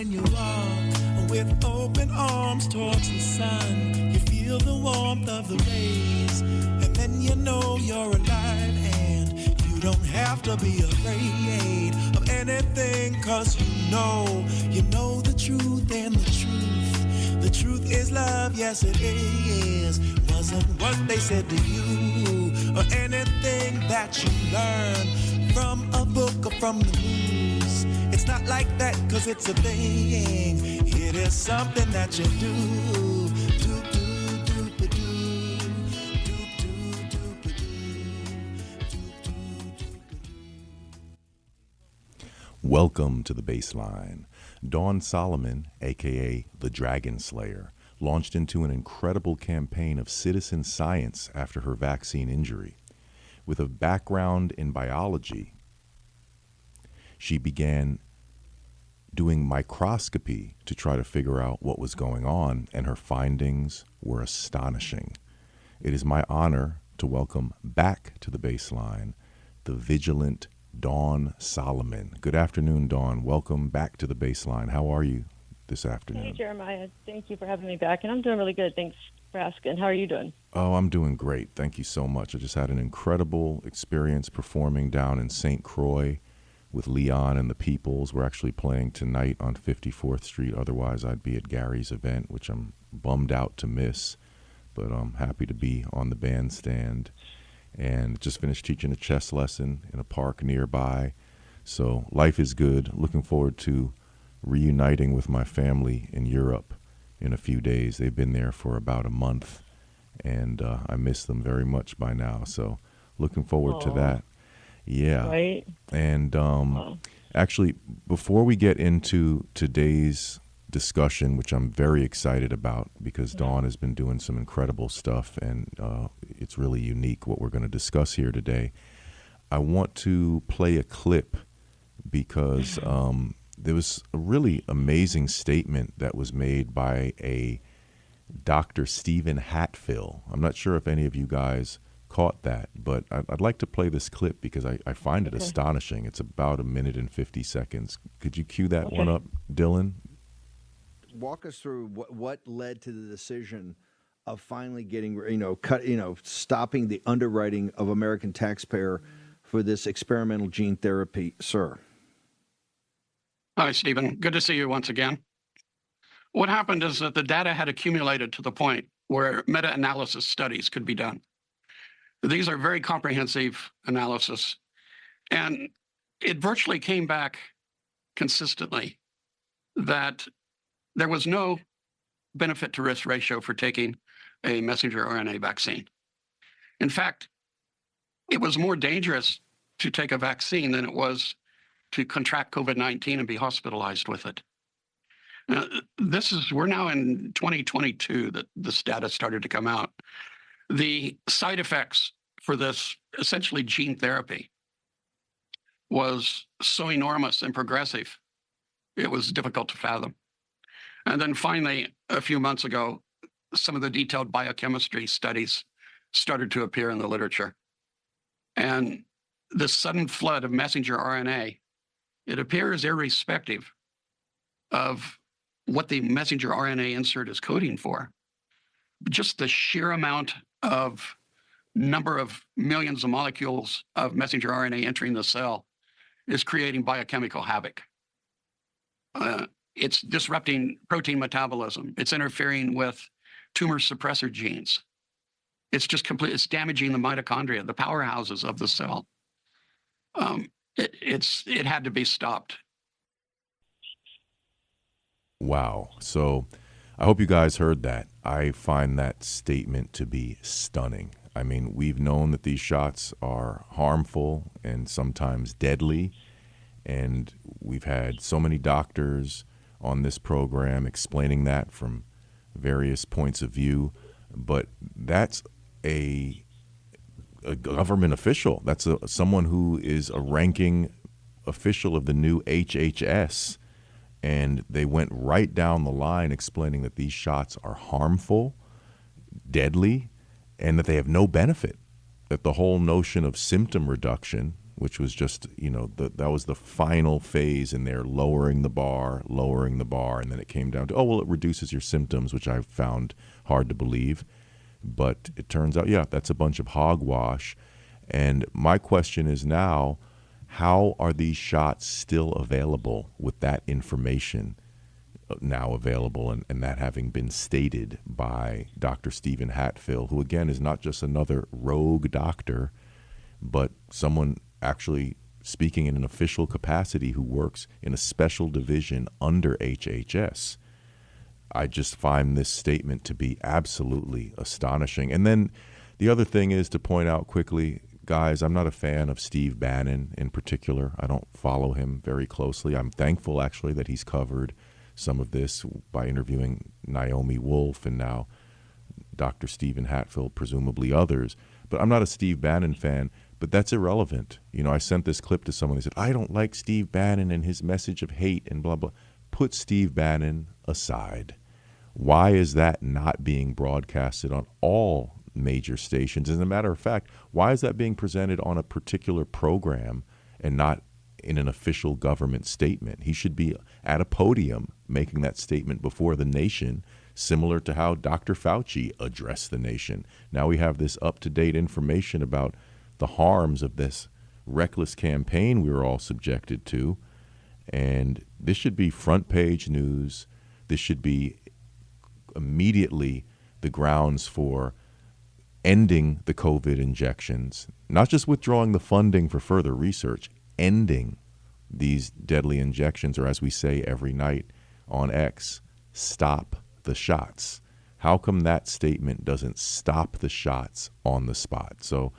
and you walk with open arms towards the sun. You feel the warmth of the rays, and then you know you're alive, and you don't have to be afraid of anything, cause you know the truth, and the truth is love, yes it is. Wasn't what they said to you, or anything that you learn from a book or from the news. It's not like that, cause it's a thing. It is something that you do. Welcome to the Bassline. Dawn Solomon, aka the Dragon Slayer, launched into an incredible campaign of citizen science after her vaccine injury. With a background in biology, she began doing microscopy to try to figure out what was going on, and her findings were astonishing. It is my honor to welcome back to the Bassline the vigilant Dawn Solomon. Good afternoon, Dawn. Welcome back to the Bassline. How are you this afternoon? Hey, Jeremiah. Thank you for having me back, and I'm doing really good. Thanks for asking. How are you doing? Oh, I'm doing great. Thank you so much. I just had an incredible experience performing down in St. Croix with Leon and the Peoples. We're actually playing tonight on 54th Street. Otherwise, I'd be at Gary's event, which I'm bummed out to miss, but I'm happy to be on the bandstand. And just finished teaching a chess lesson in a park nearby. So life is good. Looking forward to reuniting with my family in Europe in a few days. They've been there for about a month, and I miss them very much by now. So looking forward to that. Yeah. Right. And actually, before we get into today's discussion, which I'm very excited about because Dawn has been doing some incredible stuff, and it's really unique what we're going to discuss here today. I want to play a clip because there was a really amazing statement that was made by a Dr. Stephen Hatfill. I'm not sure if any of you guys caught that, but I'd like to play this clip because I find it astonishing. It's about 1 minute and 50 seconds. Could you cue that one up, Dylan? Walk us through what led to the decision of finally getting, stopping the underwriting of American taxpayer for this experimental gene therapy, sir. Hi, Stephen. Good to see you once again. What happened is that the data had accumulated to the point where meta-analysis studies could be done. These are very comprehensive analysis, and it virtually came back consistently that there was no benefit to risk ratio for taking a messenger RNA vaccine. In fact, it was more dangerous to take a vaccine than it was to contract COVID-19 and be hospitalized with it. Now, we're now in 2022 that this data started to come out. The side effects for this essentially gene therapy was so enormous and progressive, it was difficult to fathom. And then finally, a few months ago, some of the detailed biochemistry studies started to appear in the literature. And this sudden flood of messenger RNA, it appears irrespective of what the messenger RNA insert is coding for. Just the sheer amount of number of millions of molecules of messenger RNA entering the cell is creating biochemical havoc. It's disrupting protein metabolism. It's interfering with tumor suppressor genes. It's damaging the mitochondria, the powerhouses of the cell. It had to be stopped. Wow. So I hope you guys heard that. I find that statement to be stunning. I mean, we've known that these shots are harmful and sometimes deadly, and we've had so many doctors on this program explaining that from various points of view, but that's a government official. That's someone who is a ranking official of the new HHS, and they went right down the line explaining that these shots are harmful, deadly, and that they have no benefit, that the whole notion of symptom reduction, which was just, that was the final phase in there, lowering the bar, and then it came down to, it reduces your symptoms, which I found hard to believe. But it turns out, that's a bunch of hogwash. And my question is now, how are these shots still available with that information now available and that having been stated by Dr. Stephen Hatfill, who, again, is not just another rogue doctor, but someone actually speaking in an official capacity who works in a special division under HHS. I just find this statement to be absolutely astonishing. And then the other thing is to point out quickly, guys, I'm not a fan of Steve Bannon in particular. I don't follow him very closely. I'm thankful, actually, that he's covered some of this by interviewing Naomi Wolf and now Dr. Stephen Hatfill, presumably others. But I'm not a Steve Bannon fan, but that's irrelevant. I sent this clip to someone. They said, I don't like Steve Bannon and his message of hate and blah, blah. Put Steve Bannon aside. Why is that not being broadcasted on all major stations? As a matter of fact, why is that being presented on a particular program and not in an official government statement? He should be at a podium making that statement before the nation, similar to how Dr. Fauci addressed the nation. Now we have this up-to-date information about the harms of this reckless campaign we were all subjected to. And this should be front page news. This should be immediately the grounds for ending the COVID injections, not just withdrawing the funding for further research, ending these deadly injections, or as we say every night on X, stop the shots. How come that statement doesn't stop the shots on the spot? So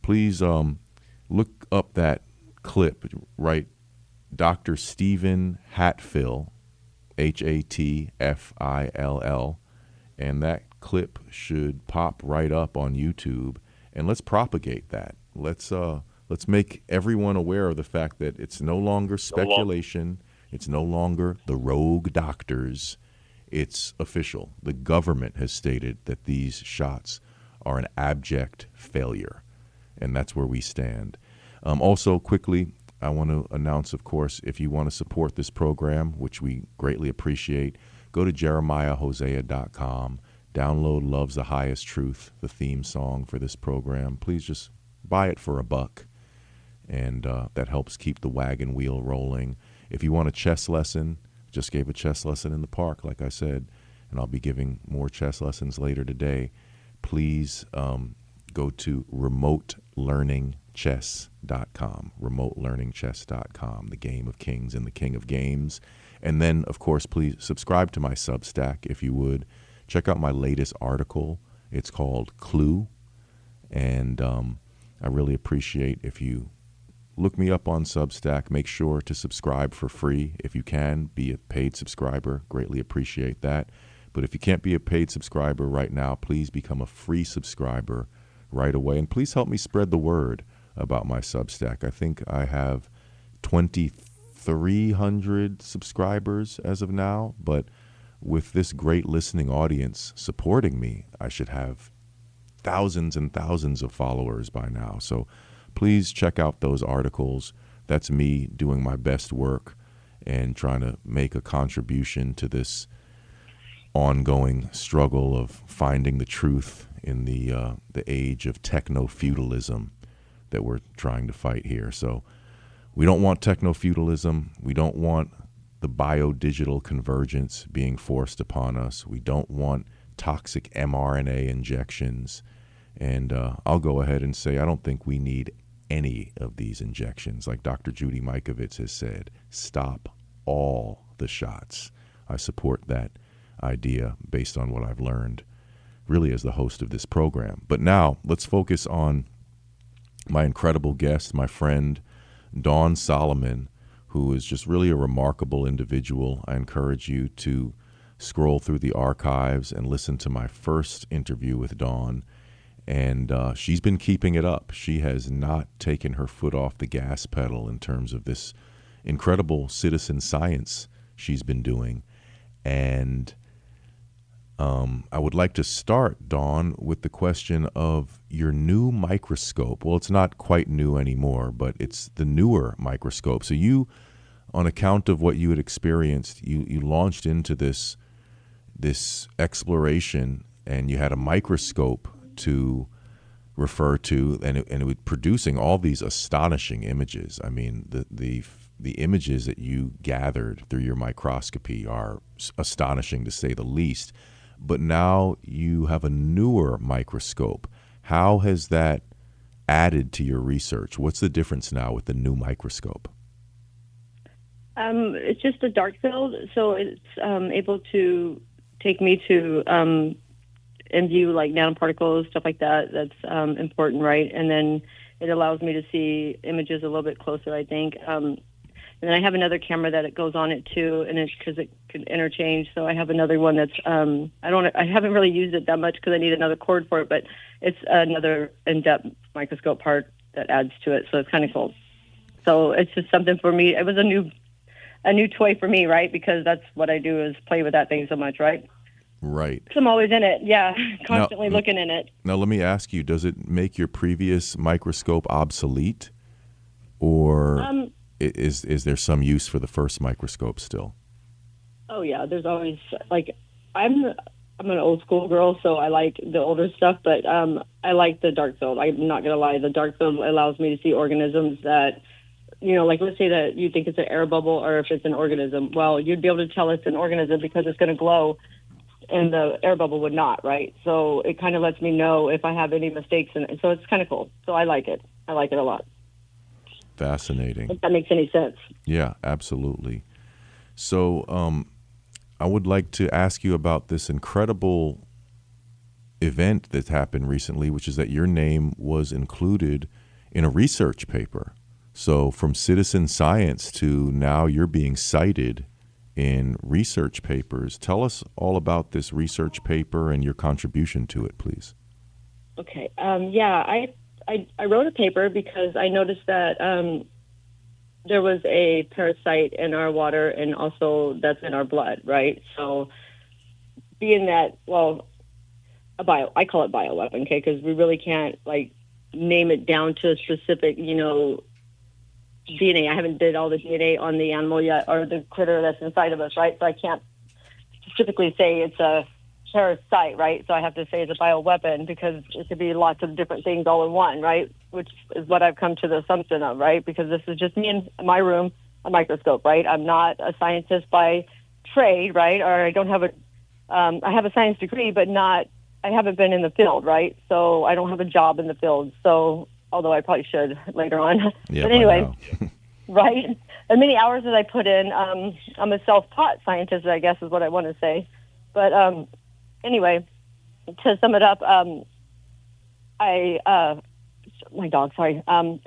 please look up that clip, right? Dr. Stephen Hatfill, Hatfill, and that clip should pop right up on YouTube, and let's propagate that. Let's make everyone aware of the fact that it's no longer speculation. It's no longer the rogue doctors. It's official. The government has stated that these shots are an abject failure, and that's where we stand. Also, quickly, I want to announce, of course, if you want to support this program, which we greatly appreciate, go to jeremiahhosea.com, download Love's the Highest Truth, the theme song for this program. Please just buy it for $1, and that helps keep the wagon wheel rolling. If you want a chess lesson, just gave a chess lesson in the park, like I said, and I'll be giving more chess lessons later today. Please go to remotelearningchess.com, remotelearningchess.com, the game of kings and the king of games. And then, of course, please subscribe to my Substack if you would. Check out my latest article. It's called Clue. And I really appreciate if you look me up on Substack. Make sure to subscribe for free if you can. Be a paid subscriber. Greatly appreciate that. But if you can't be a paid subscriber right now, please become a free subscriber right away. And please help me spread the word about my Substack. I think I have 2,300 subscribers as of now, but with this great listening audience supporting me, I should have thousands and thousands of followers by now. So please check out those articles. That's me doing my best work and trying to make a contribution to this ongoing struggle of finding the truth in the age of techno-feudalism that we're trying to fight here. So we don't want techno-feudalism. We don't want the biodigital convergence being forced upon us. We don't want toxic mRNA injections. And I'll go ahead and say I don't think we need any of these injections. Like Dr. Judy Mikovits has said, stop all the shots. I support that idea based on what I've learned really as the host of this program. But now let's focus on my incredible guest, my friend, Dawn Solomon, who is just really a remarkable individual. I encourage you to scroll through the archives and listen to my first interview with Dawn. And she's been keeping it up. She has not taken her foot off the gas pedal in terms of this incredible citizen science she's been doing. And I would like to start, Dawn, with the question of your new microscope. Well, it's not quite new anymore, but it's the newer microscope. So you, on account of what you had experienced, you launched into this exploration, and you had a microscope to refer to, and it was producing all these astonishing images. I mean, the images that you gathered through your microscopy are astonishing, to say the least. But now you have a newer microscope. How has that added to your research? What's the difference now with the new microscope? It's just a dark field, so it's able to take me to and view like nanoparticles, stuff like that. That's important, right? And then it allows me to see images a little bit closer, I think. And then I have another camera that it goes on it too, and it's because it can interchange. So I have another one that's I haven't really used it that much because I need another cord for it, but it's another in-depth microscope part that adds to it. So it's kind of cool. So it's just something for me. It was a new toy for me, right? Because that's what I do is play with that thing so much, right? Right. So I'm always in it, yeah, constantly looking in it. Now let me ask you: does it make your previous microscope obsolete, or is there some use for the first microscope still? Oh yeah, there's always like I'm an old school girl, so I like the older stuff, but I like the dark field. I'm not gonna lie, the dark field allows me to see organisms that, like let's say that you think it's an air bubble or if it's an organism. Well, you'd be able to tell it's an organism because it's going to glow, and the air bubble would not, right? So it kind of lets me know if I have any mistakes in it. So it's kind of cool. So I like it. I like it a lot. Fascinating. If that makes any sense. Yeah, absolutely. So I would like to ask you about this incredible event that happened recently, which is that your name was included in a research paper. So from citizen science to now you're being cited in research papers. Tell us all about this research paper and your contribution to it, please. Okay. I wrote a paper because I noticed that there was a parasite in our water and also that's in our blood, right? So being that, I call it bioweapon, okay, because we really can't like name it down to a specific, DNA. I haven't did all the DNA on the animal yet or the critter that's inside of us, right? So I can't specifically say it's a parasite, right? So I have to say it's a bioweapon because it could be lots of different things all in one, right? Which is what I've come to the assumption of, right? Because this is just me in my room, a microscope, right? I'm not a scientist by trade, right? Or I don't have I have a science degree, but I haven't been in the field, right? So I don't have a job in the field. So although I probably should later on. Yeah, but anyway, right? The many hours that I put in, I'm a self-taught scientist, I guess is what I want to say. But anyway, to sum it up, my dog, sorry. I've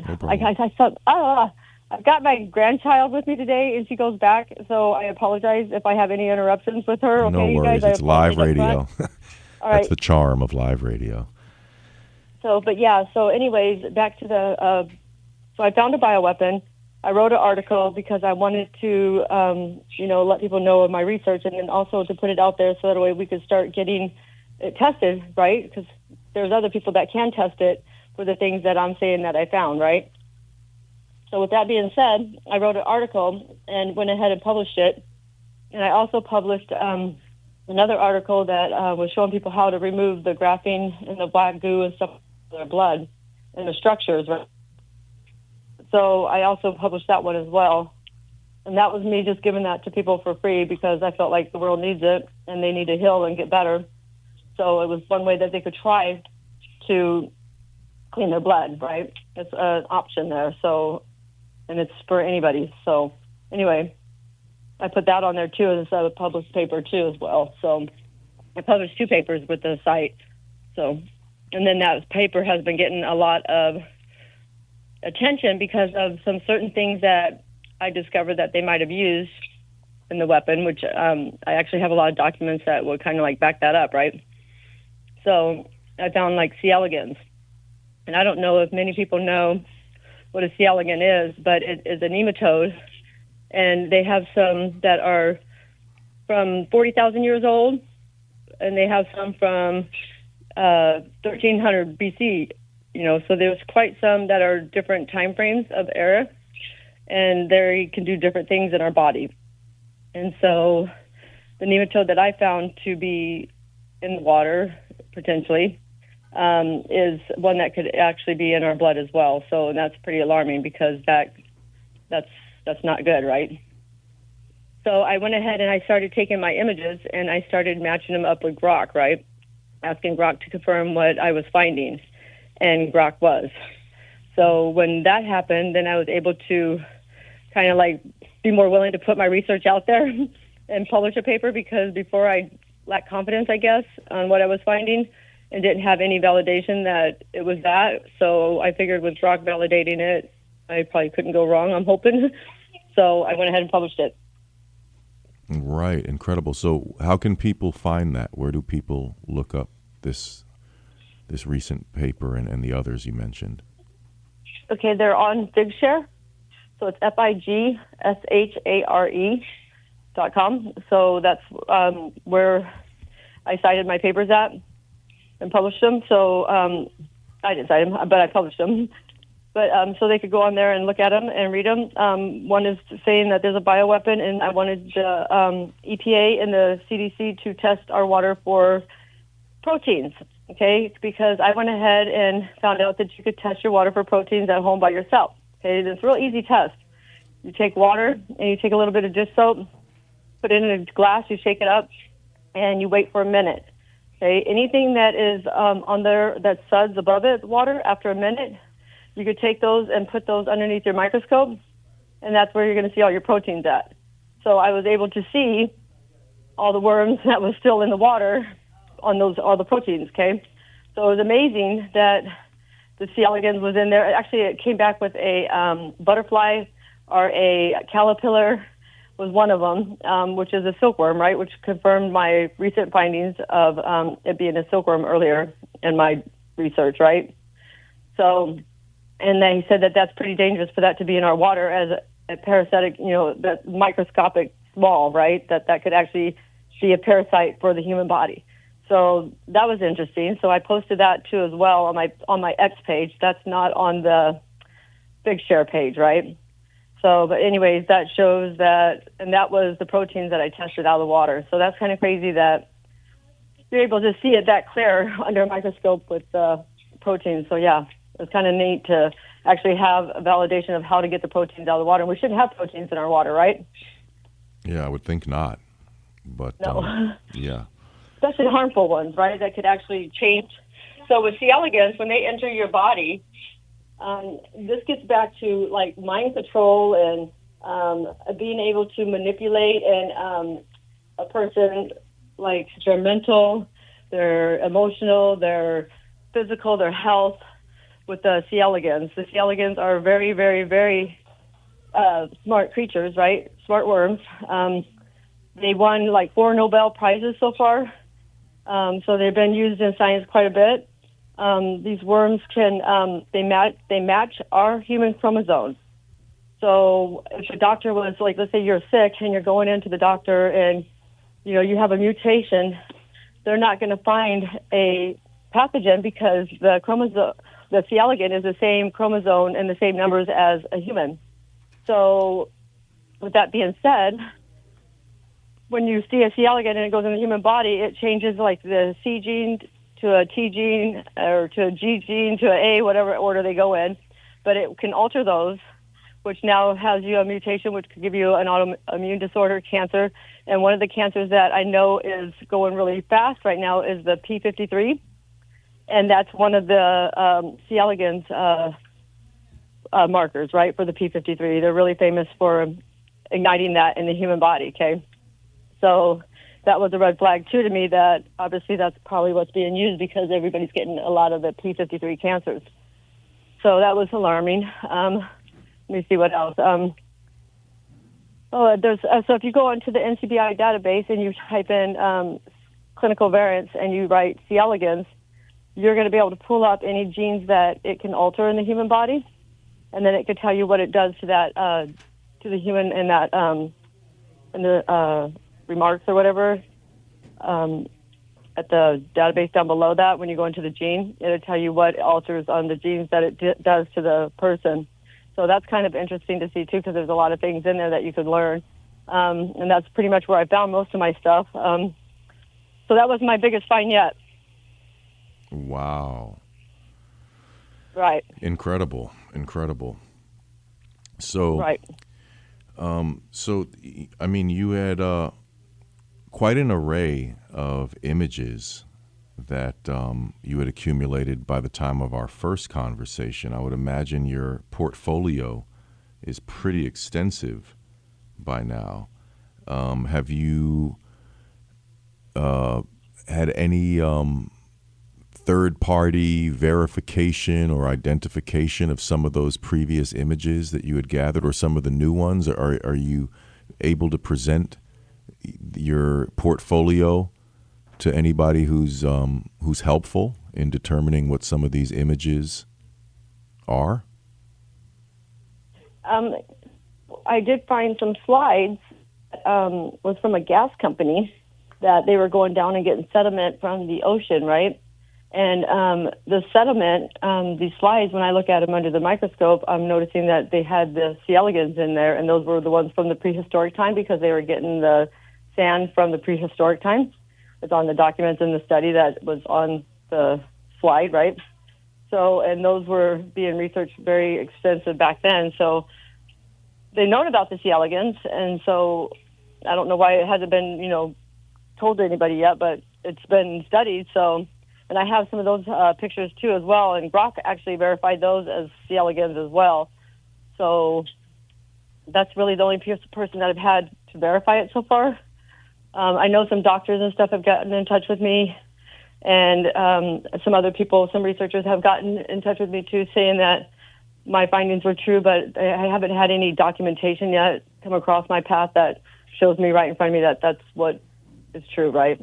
got my grandchild with me today, and she goes back, so I apologize if I have any interruptions with her. Okay, no worries, you guys, it's live radio. All That's right. the charm of live radio. So anyways, back to so I found a bioweapon. I wrote an article because I wanted to, let people know of my research and then also to put it out there so that way we could start getting it tested, right? Because there's other people that can test it for the things that I'm saying that I found, right? So with that being said, I wrote an article and went ahead and published it. And I also published another article that was showing people how to remove the graphene and the black goo and stuff from their blood and the structures, right? So I also published that one as well. And that was me just giving that to people for free because I felt like the world needs it and they need to heal and get better. So it was one way that they could try to clean their blood, right? It's an option there. So, and it's for anybody. So anyway, I put that on there too as a published paper too as well. So I published 2 papers with the site. So, and then that paper has been getting a lot of attention because of some certain things that I discovered that they might have used in the weapon, which I actually have a lot of documents that would kind of like back that up, right? So I found like C. elegans. And I don't know if many people know what a C. elegans is, but it is a nematode. And they have some that are from 40,000 years old and they have some from 1300 BC. So there's quite some that are different time frames of era, and they can do different things in our body. And so the nematode that I found to be in the water, potentially, is one that could actually be in our blood as well. So that's pretty alarming because that's not good, right? So I went ahead and I started taking my images and I started matching them up with Grok, right? Asking Grok to confirm what I was finding, and Grok was. So when that happened, then I was able to kind of like be more willing to put my research out there and publish a paper, because before I lacked confidence, I guess, on what I was finding and didn't have any validation that it was that. So I figured with Grok validating it, I probably couldn't go wrong, I'm hoping. So I went ahead and published it. Right, incredible. So how can people find that? Where do people look up this recent paper and the others you mentioned? Okay, they're on Figshare. So it's FIGSHARE.com. So that's where I cited my papers at and published them. So I didn't cite them, but I published them. But so they could go on there and look at them and read them. One is saying that there's a bioweapon, and I wanted the EPA and the CDC to test our water for proteins, okay? Because I went ahead and found out that you could test your water for proteins at home by yourself, okay? It's a real easy test. You take water, and you take a little bit of dish soap, put it in a glass, you shake it up, and you wait for a minute, okay? Anything that is on there that suds above it, water, after a minute, you could take those and put those underneath your microscope, and that's where you're going to see all your proteins at. So I was able to see all the worms that was still in the water on all the proteins, okay? So it was amazing that the C. elegans was in there. Actually, it came back with a butterfly, or a caterpillar was one of them, which is a silkworm, right, which confirmed my recent findings of it being a silkworm earlier in my research, right? So... and they said that that's pretty dangerous for that to be in our water as a parasitic, that microscopic small, right? That could actually be a parasite for the human body. So that was interesting. So I posted that too as well on my X page. That's not on the Figshare page, right? So, but anyways, that shows that, and that was the proteins that I tested out of the water. So that's kind of crazy that you're able to see it that clear under a microscope with proteins. So yeah. It's kind of neat to actually have a validation of how to get the proteins out of the water. And we shouldn't have proteins in our water, right? Yeah, I would think not. But no. Yeah. Especially harmful ones, right? That could actually change. So with C. elegans, when they enter your body, this gets back to like mind control and being able to manipulate and a person, like their mental, their emotional, their physical, their health. With the C. elegans. The C. elegans are very, very, very smart creatures, right? Smart worms. They won like 4 Nobel Prizes so far. So they've been used in science quite a bit. These worms can, they match our human chromosomes. So if a doctor was like, let's say you're sick and you're going into the doctor and, you have a mutation, they're not going to find a pathogen because the C. elegans is the same chromosome and the same numbers as a human. So with that being said, when you see a C. elegans and it goes in the human body, it changes like the C gene to a T gene or to a G gene to an A, whatever order they go in. But it can alter those, which now has you a mutation which could give you an autoimmune disorder, cancer. And one of the cancers that I know is going really fast right now is the P53. And that's one of the C. elegans markers, right, for the P53. They're really famous for igniting that in the human body, okay? So that was a red flag, too, to me, that obviously that's probably what's being used because everybody's getting a lot of the P53 cancers. So that was alarming. Let me see what else. So if you go into the NCBI database and you type in clinical variants and you write C. elegans, you're going to be able to pull up any genes that it can alter in the human body, and then it could tell you what it does to that to the human in that in the remarks or whatever. at the database down below that, when you go into the gene, it'll tell you what alters on the genes that it does to the person. So that's kind of interesting to see too, because there's a lot of things in there that you could learn. And that's pretty much where I found most of my stuff. So that was my biggest find yet. Wow. Right. Incredible. So, right. So, I mean, you had quite an array of images that you had accumulated by the time of our first conversation. I would imagine your portfolio is pretty extensive by now. Have you had any third-party verification or identification of some of those previous images that you had gathered, or some of the new ones? Are you able to present your portfolio to anybody who's helpful in determining what some of these images are? I did find some slides. Was from a gas company that they were going down and getting sediment from the ocean, right? And the sediment, these slides, when I look at them under the microscope, I'm noticing that they had the C. elegans in there, and those were the ones from the prehistoric time, because they were getting the sand from the prehistoric time. It's on the documents in the study that was on the slide, right? So, and those were being researched very extensive back then. So they known about the C. elegans, and so I don't know why it hasn't been, told to anybody yet, but it's been studied. So, and I have some of those pictures too as well, and Brock actually verified those as C. elegans as well. So that's really the only person that I've had to verify it so far. I know some doctors and stuff have gotten in touch with me, and some other people, some researchers have gotten in touch with me too, saying that my findings were true, but I haven't had any documentation yet come across my path that shows me right in front of me that that's what is true, right?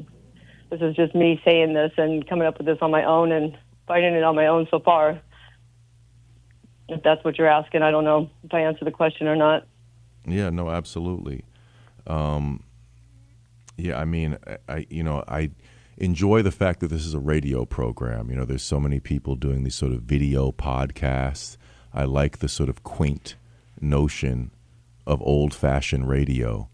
This is just me saying this and coming up with this on my own and finding it on my own so far. If that's what you're asking, I don't know if I answered the question or not. Yeah, no, absolutely. Yeah, I mean, I enjoy the fact that this is a radio program. There's so many people doing these sort of video podcasts. I like the sort of quaint notion of old-fashioned radio.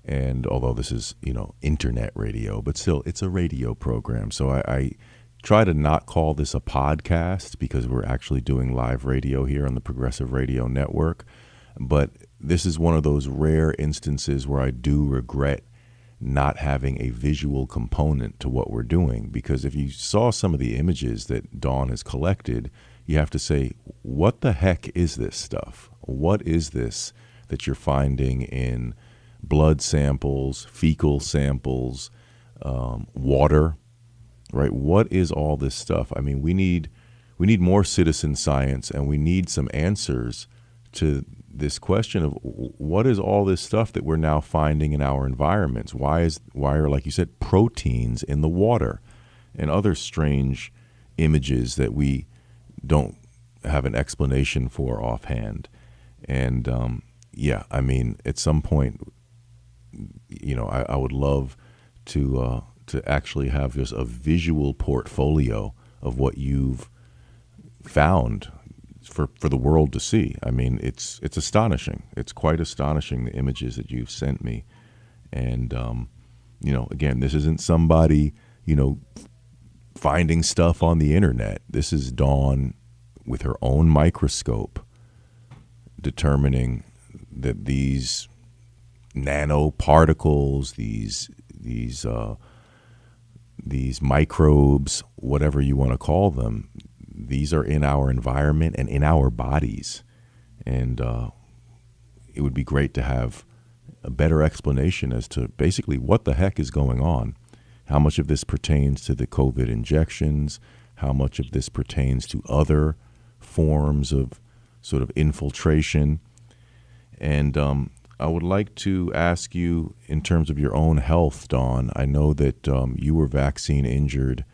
And although this is, internet radio, but still, it's a radio program. So I try to not call this a podcast, because we're actually doing live radio here on the Progressive Radio Network. But this is one of those rare instances where I do regret not having a visual component to what we're doing. Because if you saw some of the images that Dawn has collected, you have to say, what the heck is this stuff? What is this that you're finding in blood samples, fecal samples, water, right? What is all this stuff? I mean, we need more citizen science, and we need some answers to this question of what is all this stuff that we're now finding in our environments? Why are, like you said, proteins in the water, and other strange images that we don't have an explanation for offhand? And yeah, I mean, at some point, I would love to actually have just a visual portfolio of what you've found for the world to see. I mean, it's astonishing. It's quite astonishing, the images that you've sent me. And again, this isn't somebody finding stuff on the internet. This is Dawn with her own microscope determining that these nanoparticles, these microbes, whatever you want to call them, these are in our environment and in our bodies. And it would be great to have a better explanation as to basically what the heck is going on. How much of this pertains to the COVID injections? How much of this pertains to other forms of sort of infiltration? And I would like to ask you, in terms of your own health, Dawn, I know that you were vaccine injured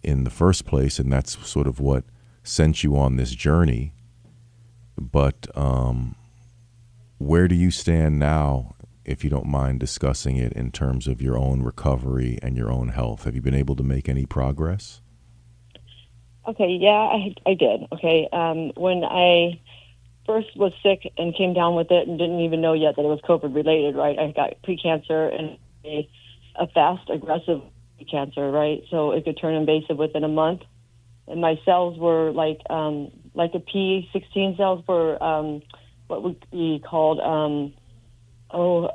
in the first place, and that's sort of what sent you on this journey. But where do you stand now if you don't mind discussing it in terms of your own recovery and your own health. Have you been able to make any progress? Okay, yeah, I did. Okay, when I first was sick and came down with it and didn't even know yet that it was COVID related, right? I got precancer and a fast, aggressive cancer, right? So it could turn invasive within a month. And my cells were like the P16 cells were what would be called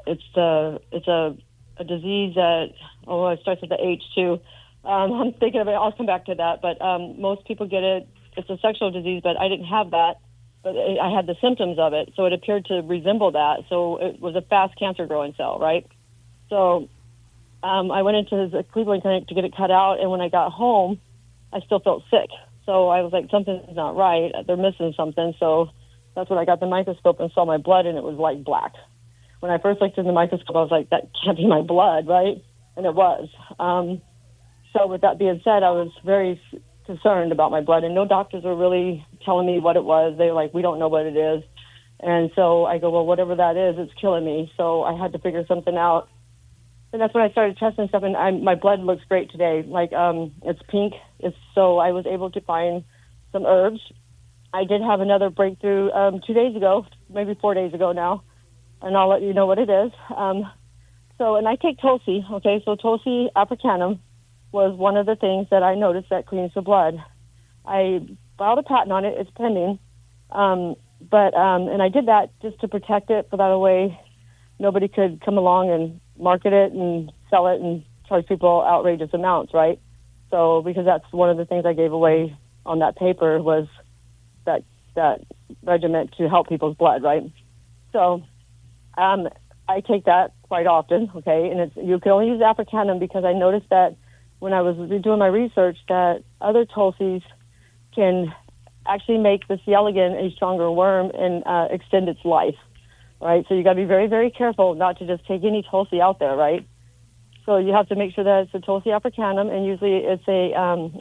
it's a disease that it starts with the H too. I'm thinking of it. I'll come back to that. But most people get it. It's a sexual disease, but I didn't have that. But I had the symptoms of it, so it appeared to resemble that. So it was a fast cancer growing cell, right? So I went into the Cleveland Clinic to get it cut out, and when I got home, I still felt sick. So I was like, something's not right. They're missing something. So that's when I got the microscope and saw my blood, and it was like black. When I first looked in the microscope, I was like, that can't be my blood, right? And it was. So with that being said, I was very concerned about my blood, and no doctors were really telling me what it was. They were like, we don't know what it is. And so I go, well, whatever that is, it's killing me. So I had to figure something out. And that's when I started testing stuff, and my blood looks great today. Like, it's pink. So I was able to find some herbs. I did have another breakthrough 2 days ago, maybe 4 days ago now, and I'll let you know what it is. And I take Tulsi, okay? So Tulsi africanum was one of the things that I noticed that cleans the blood. I filed a patent on it. It's pending. And I did that just to protect it, so that way nobody could come along and market it and sell it and charge people outrageous amounts, right? So, because that's one of the things I gave away on that paper was that regimen to help people's blood, right? So, I take that quite often, okay? And you can only use africanum because I noticed that when I was doing my research that other Tulsis can actually make the C. elegans a stronger worm and extend its life, right? So you got to be very, very careful not to just take any Tulsi out there, right? So you have to make sure that it's a Tulsi africanum, and usually it's a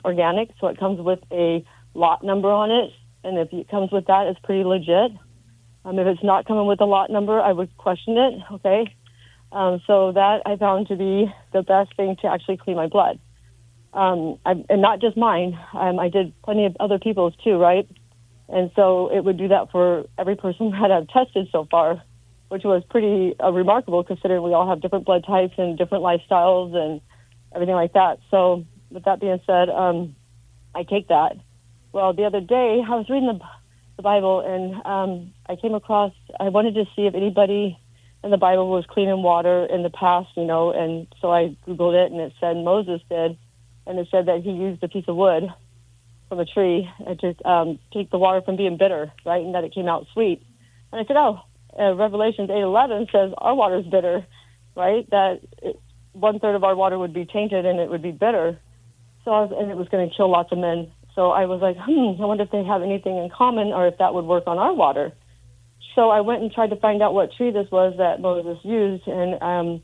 organic, so it comes with a lot number on it, and if it comes with that, it's pretty legit. If it's not coming with a lot number, I would question it, okay? So that I found to be the best thing to actually clean my blood. And not just mine. I did plenty of other people's too, right? And so it would do that for every person that I've tested so far, which was pretty remarkable considering we all have different blood types and different lifestyles and everything like that. So with that being said, I take that. Well, the other day I was reading the Bible, and I came across, I wanted to see if anybody in the Bible was cleaning water in the past, and so I Googled it, and it said Moses did, and it said that he used a piece of wood from a tree to take the water from being bitter, right, and that it came out sweet. And I said, Revelations 8:11 says our water is bitter, right, that 1/3 of our water would be tainted and it would be bitter, and it was going to kill lots of men. So I was like, I wonder if they have anything in common or if that would work on our water. So I went and tried to find out what tree this was that Moses used, and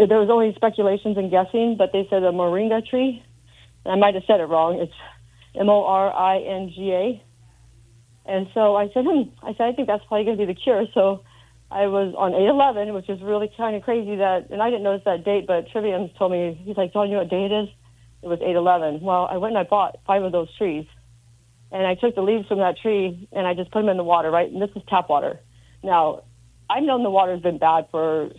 there was only speculations and guessing, but they said a moringa tree. I might have said it wrong. It's moringa. And so I said, I think that's probably going to be the cure. So I was on 8/11, which is really kind of crazy and I didn't notice that date, but Trivium told me, he's like, Dawn, you know what day it is? It was 8/11. Well, I went and I bought 5 of those trees, and I took the leaves from that tree and I just put them in the water, right? And this is tap water. Now, I've known the water's been bad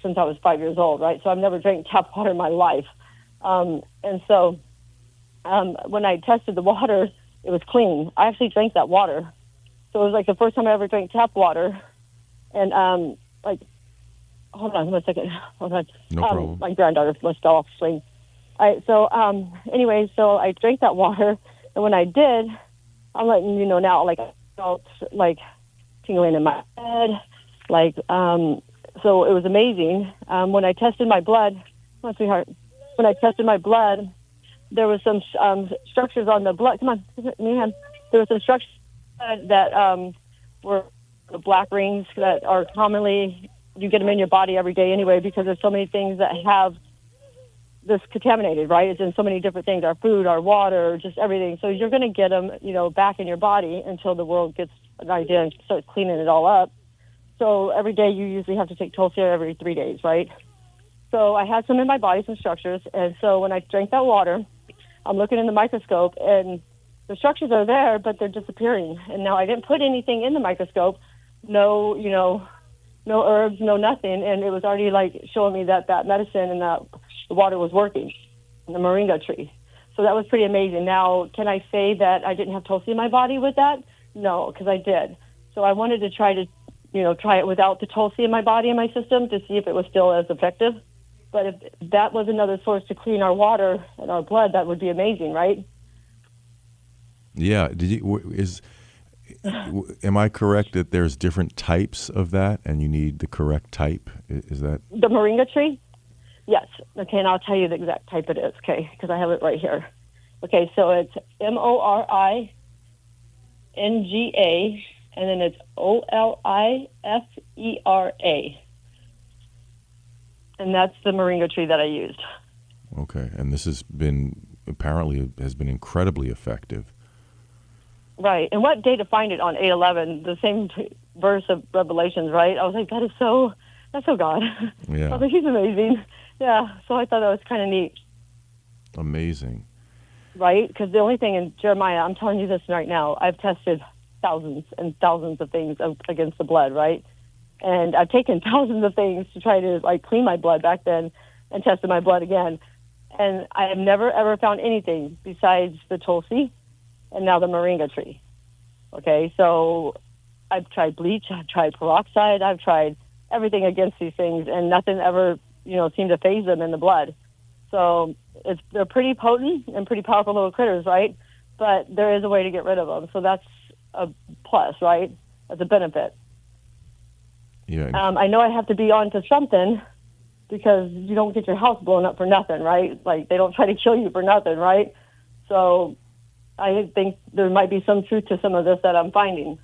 since I was 5 years old, right? So I've never drank tap water in my life. And so when I tested the water, it was clean. I actually drank that water. So it was like the first time I ever drank tap water. And hold on 1 second. Hold on. No problem. My granddaughter must go off swing. So I drank that water, and when I did, I'm letting you know now, like, I felt like tingling in my head, so it was amazing. When I tested my blood, sweetheart, when I tested my blood, there was some structures on the blood. Come on, there was some structures that were the black rings that are commonly, you get them in your body every day anyway, because there's so many things that have this contaminated, right? It's in so many different things, our food, our water, just everything. So you're going to get them, back in your body until the world gets an idea and starts cleaning it all up. So every day you usually have to take Tulsi every 3 days, right? So I had some in my body, some structures. And so when I drank that water, I'm looking in the microscope and the structures are there, but they're disappearing. And now I didn't put anything in the microscope, no, no herbs, no nothing. And it was already like showing me that medicine and that the water was working, the moringa tree. So that was pretty amazing. Now, can I say that I didn't have Tulsi in my body with that? No, because I did. So I wanted to try it without the Tulsi in my body and my system to see if it was still as effective. But if that was another source to clean our water and our blood, that would be amazing, right? Yeah. Am I correct that there's different types of that, and you need the correct type? Is that the moringa tree? Yes. Okay, and I'll tell you the exact type it is. Okay, because I have it right here. Okay, so it's Moringa, and then it's Olifera. And that's the moringa tree that I used. okay? And this has been incredibly effective. Right. And what day to find it on 8:11? The same verse of Revelations, right? I was like, that's so God. Yeah. I was like, he's amazing. Yeah. So I thought that was kind of neat. Amazing. Right? Because the only thing in Jeremiah, I'm telling you this right now, I've tested thousands and thousands of things against the blood, right? And I've taken thousands of things to try to clean my blood back then and tested my blood again. And I have never, ever found anything besides the Tulsi and now the moringa tree. Okay, so I've tried bleach, I've tried peroxide, I've tried everything against these things, and nothing ever, seemed to phase them in the blood. So they're pretty potent and pretty powerful little critters, right? But there is a way to get rid of them. So that's a plus, right? That's a benefit. Yeah. I know I have to be on to something because you don't get your house blown up for nothing, right? Like, they don't try to kill you for nothing, right? So I think there might be some truth to some of this that I'm finding.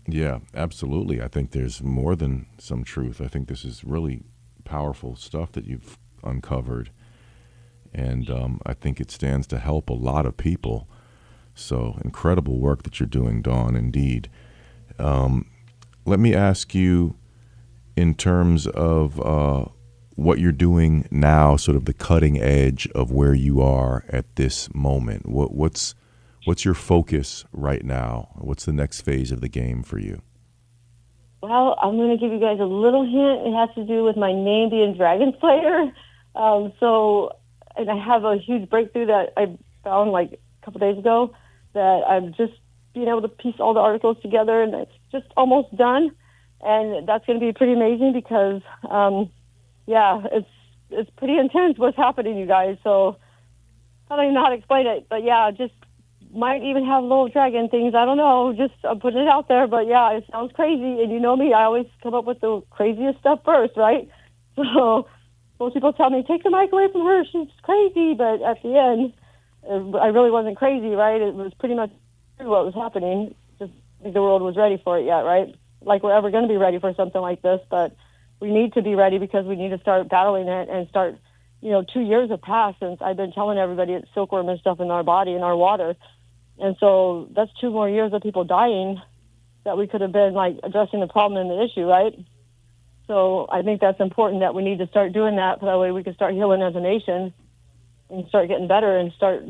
Yeah, absolutely. I think there's more than some truth. I think this is really powerful stuff that you've uncovered. And I think it stands to help a lot of people. So incredible work that you're doing, Dawn, indeed. Let me ask you, in terms of what you're doing now, sort of the cutting edge of where you are at this moment. What's your focus right now? What's the next phase of the game for you? Well, I'm going to give you guys a little hint. It has to do with my name being Dragon Slayer. And I have a huge breakthrough that I found like a couple days ago that I'm just being able to piece all the articles together, and it's just almost done. And that's going to be pretty amazing because, it's pretty intense what's happening, you guys. So I don't even know how to explain it, but yeah, just might even have little dragon things. I don't know. Just I'm putting it out there, but yeah, it sounds crazy. And you know me, I always come up with the craziest stuff first, right? So most people tell me, take the mic away from her. She's crazy. But at the end, I really wasn't crazy, right? It was pretty much what was happening. Just I think the world was ready for it yet, right? Like we're ever going to be ready for something like this, but we need to be ready because we need to start battling it and start, 2 years have passed since I've been telling everybody it's silkworm and stuff in our body and our water. And so that's 2 more years of people dying that we could have been addressing the problem and the issue, right? So I think that's important that we need to start doing that, so that way we can start healing as a nation and start getting better and start,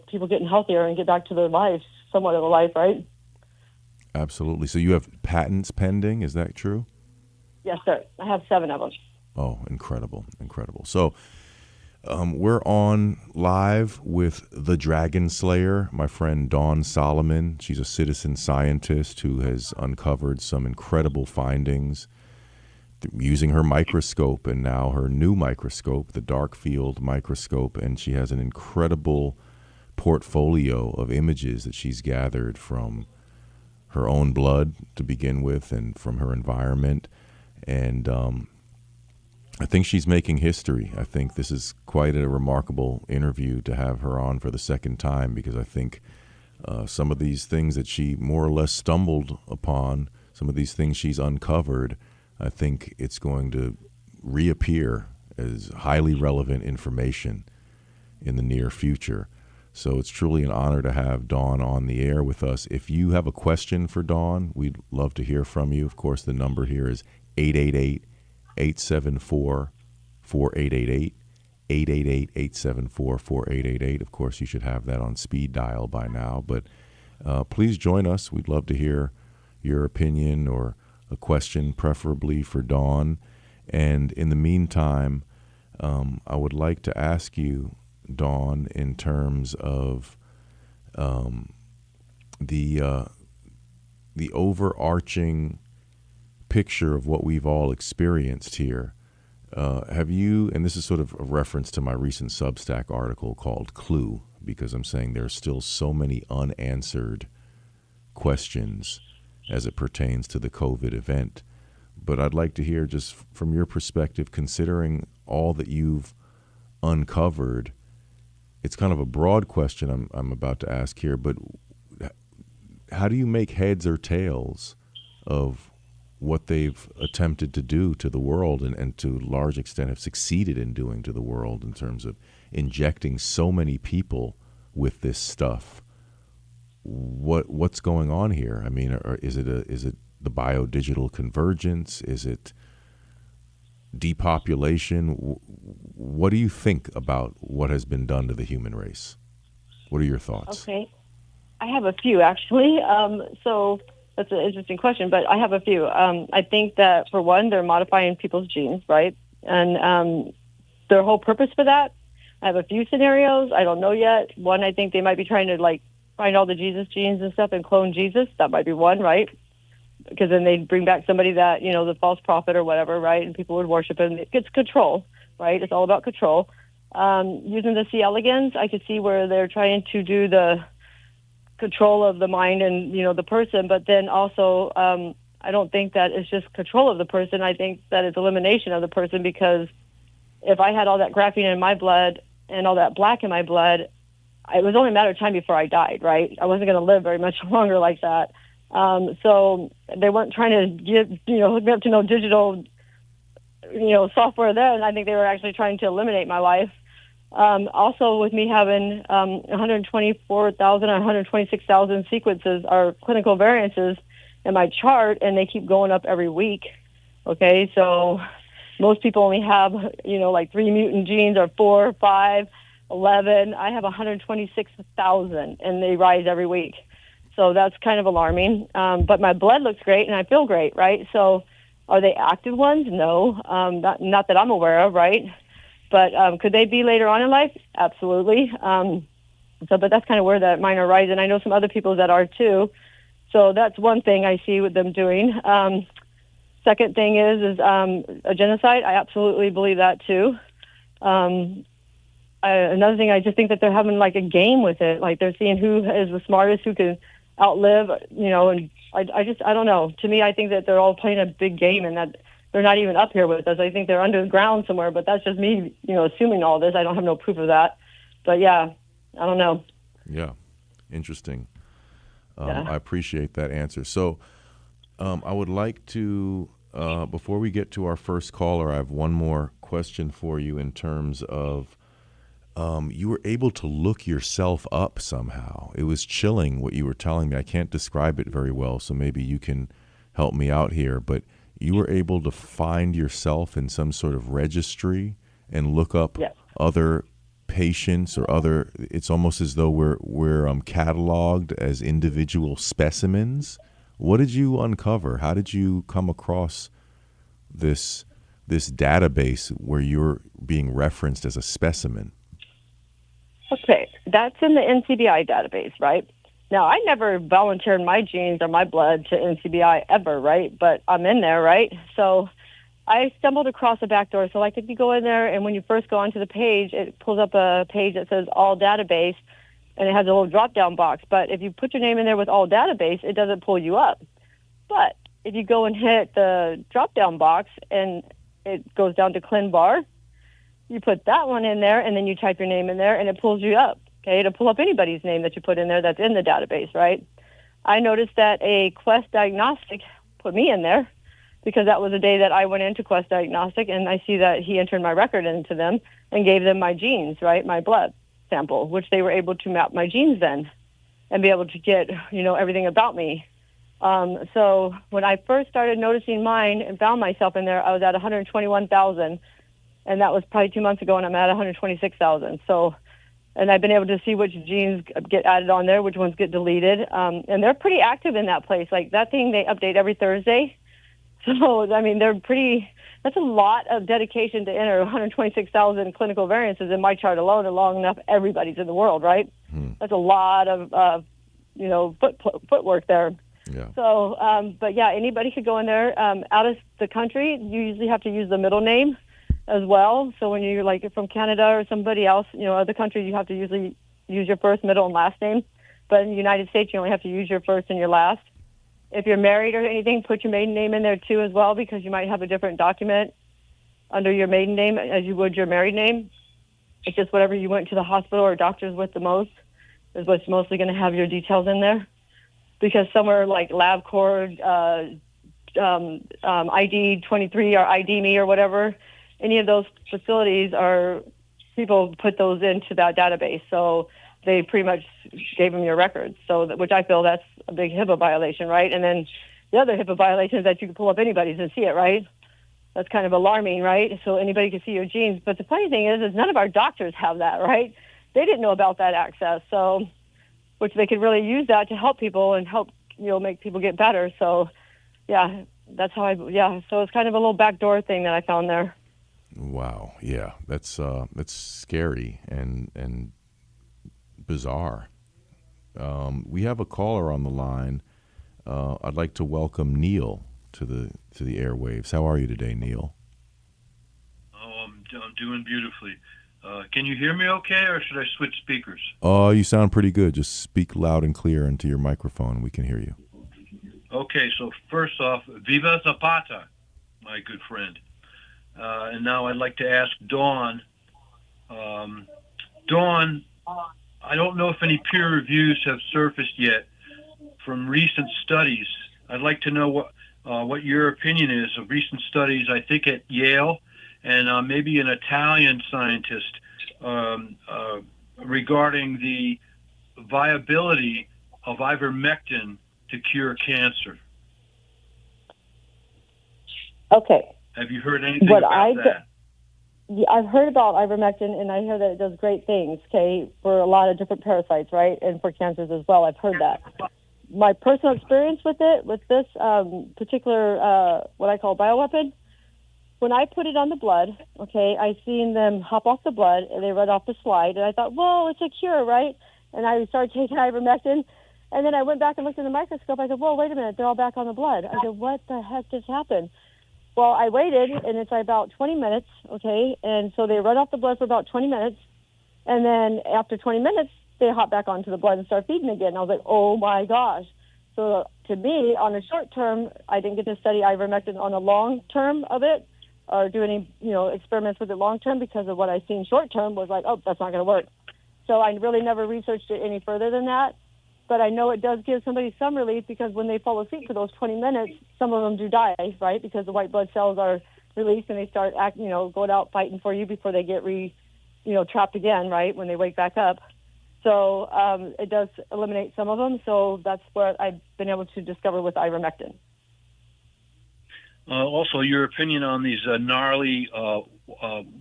people getting healthier and get back to their lives, somewhat of a life, right? Absolutely. So you have patents pending, is that true? Yes, sir. I have 7 of them. Oh, incredible, incredible. So we're on live with the Dragon Slayer, my friend Dawn Solomon. She's a citizen scientist who has uncovered some incredible findings using her microscope, and now her new microscope, the dark field microscope, and she has an incredible portfolio of images that she's gathered from her own blood to begin with and from her environment. And I think she's making history. I think this is quite a remarkable interview to have her on for the second time, because I think some of these things that she more or less stumbled upon, some of these things she's uncovered, I think it's going to reappear as highly relevant information in the near future. So it's truly an honor to have Dawn on the air with us. If you have a question for Dawn, we'd love to hear from you. Of course, the number here is 888-874-4888, 888-874-4888. Of course, you should have that on speed dial by now. But please join us. We'd love to hear your opinion or a question, preferably for Dawn. And in the meantime, I would like to ask you, Dawn, in terms of the overarching picture of what we've all experienced here. Have you, and this is sort of a reference to my recent Substack article called Clue, because I'm saying there's still so many unanswered questions as it pertains to the COVID event. But I'd like to hear, just from your perspective, considering all that you've uncovered. It's kind of a broad question I'm about to ask here, but how do you make heads or tails of what they've attempted to do to the world and to a large extent have succeeded in doing to the world in terms of injecting so many people with this stuff? What's going on here? I mean, is it the biodigital convergence? Is it depopulation? What do you think about what has been done to the human race? What are your thoughts? Okay. I have a few, actually. So that's an interesting question, but I have a few. I think that, for one, they're modifying people's genes, right? And their whole purpose for that, I have a few scenarios. I don't know yet. One, I think they might be trying to, find all the Jesus genes and stuff and clone Jesus. That might be one, right? Because then they'd bring back somebody that, the false prophet or whatever, right? And people would worship him. It gets control, right? It's all about control. Using the C. elegans, I could see where they're trying to do the control of the mind and, the person. But then also, I don't think that it's just control of the person. I think that it's elimination of the person, because if I had all that graphene in my blood and all that black in my blood, it was only a matter of time before I died, right? I wasn't going to live very much longer like that. So they weren't trying to hook me up to no digital, software then. I think they were actually trying to eliminate my life. Also, with me having 124,000 or 126,000 sequences or clinical variances in my chart, and they keep going up every week. Okay, so most people only have, 3 mutant genes, or 4, 5, 11. I have 126,000, and they rise every week. So that's kind of alarming. But my blood looks great, and I feel great, right? So are they active ones? No, not that I'm aware of, right? But could they be later on in life? Absolutely. But that's kind of where that mine are rising. I know some other people that are too. So that's one thing I see with them doing. Second thing is a genocide. I absolutely believe that too. Another thing, I just think that they're having a game with it. They're seeing who is the smartest, who can outlive, and I don't know. To me, I think that they're all playing a big game, and that they're not even up here with us. I think they're underground somewhere, but that's just me, assuming all this. I don't have no proof of that. But yeah, I don't know. Yeah, interesting. Yeah. I appreciate that answer. So I would like to, before we get to our first caller, I have one more question for you in terms of you were able to look yourself up somehow. It was chilling what you were telling me. I can't describe it very well, so maybe you can help me out here. But you were able to find yourself in some sort of registry and look up other patients or other. It's almost as though we're cataloged as individual specimens. What did you uncover? How did you come across this database where you're being referenced as a specimen? Okay, that's in the NCBI database, right? Now, I never volunteered my genes or my blood to NCBI ever, right? But I'm in there, right? So I stumbled across a back door. So if you go in there, and when you first go onto the page, it pulls up a page that says all database, and it has a little drop-down box. But if you put your name in there with all database, it doesn't pull you up. But if you go and hit the drop-down box and it goes down to ClinVar, you put that one in there, and then you type your name in there, and it pulls you up. Okay, it'll pull up anybody's name that you put in there that's in the database, right? I noticed that a Quest Diagnostic put me in there because that was the day that I went into Quest Diagnostic, and I see that he entered my record into them and gave them my genes, right, my blood. sample, which they were able to map my genes then and be able to get, everything about me. So when I first started noticing mine and found myself in there, I was at 121,000, and that was probably 2 months ago, and I'm at 126,000. So, and I've been able to see which genes get added on there, which ones get deleted, and they're pretty active in that place. Like that thing, they update every Thursday. So, I mean, that's a lot of dedication to enter 126,000 clinical variances in my chart alone, and long enough everybody's in the world, right? That's a lot of, footwork there. Yeah. So, but yeah, anybody could go in there. Out of the country, you usually have to use the middle name as well. So when you're like from Canada or somebody else, other countries, you have to usually use your first, middle, and last name. But in the United States, you only have to use your first and your last. If you're married or anything, put your maiden name in there too as well, because you might have a different document under your maiden name as you would your married name. It's just whatever you went to the hospital or doctors with the most is what's mostly going to have your details in there. Because somewhere like LabCorp, ID 23 or ID Me or whatever, any of those facilities people put those into that database. So they pretty much gave them your records. So which I feel that's a big HIPAA violation, right? And then the other HIPAA violation is that you can pull up anybody's and see it, right? That's kind of alarming, right? So anybody can see your genes. But the funny thing is none of our doctors have that, right? They didn't know about that access. So, which they could really use that to help people and help, make people get better. So, yeah, that's how so it's kind of a little backdoor thing that I found there. Wow. Yeah, that's scary and bizarre. We have a caller on the line. I'd like to welcome Neil to the airwaves. How are you today, Neil? Oh, I'm doing beautifully. Can you hear me okay, or should I switch speakers? Oh, you sound pretty good. Just speak loud and clear into your microphone, and we can hear you. Okay, so first off, Viva Zapata, my good friend. And now I'd like to ask Dawn. Dawn, I don't know if any peer reviews have surfaced yet from recent studies. I'd like to know what your opinion is of recent studies, I think at Yale, and maybe an Italian scientist regarding the viability of ivermectin to cure cancer. Okay. Have you heard anything about that? I've heard about ivermectin, and I hear that it does great things, okay, for a lot of different parasites, right, and for cancers as well. I've heard that. My personal experience with this particular, what I call bioweapon, when I put it on the blood, okay, I seen them hop off the blood, and they run off the slide, and I thought, whoa, it's a cure, right? And I started taking ivermectin, and then I went back and looked in the microscope. I said, whoa, wait a minute, they're all back on the blood. I said, what the heck just happened? Well, I waited, and it's about 20 minutes, okay, and so they run off the blood for about 20 minutes, and then after 20 minutes, they hop back onto the blood and start feeding again. And I was like, oh, my gosh. So to me, on the short term, I didn't get to study ivermectin on the long term of it or do any, experiments with it long term because of what I seen short term was like, oh, that's not going to work. So I really never researched it any further than that. But I know it does give somebody some relief because when they fall asleep for those 20 minutes, some of them do die, right? Because the white blood cells are released and they start going out fighting for you before they get trapped again, right? When they wake back up. So it does eliminate some of them. So that's what I've been able to discover with ivermectin. Also, your opinion on these gnarly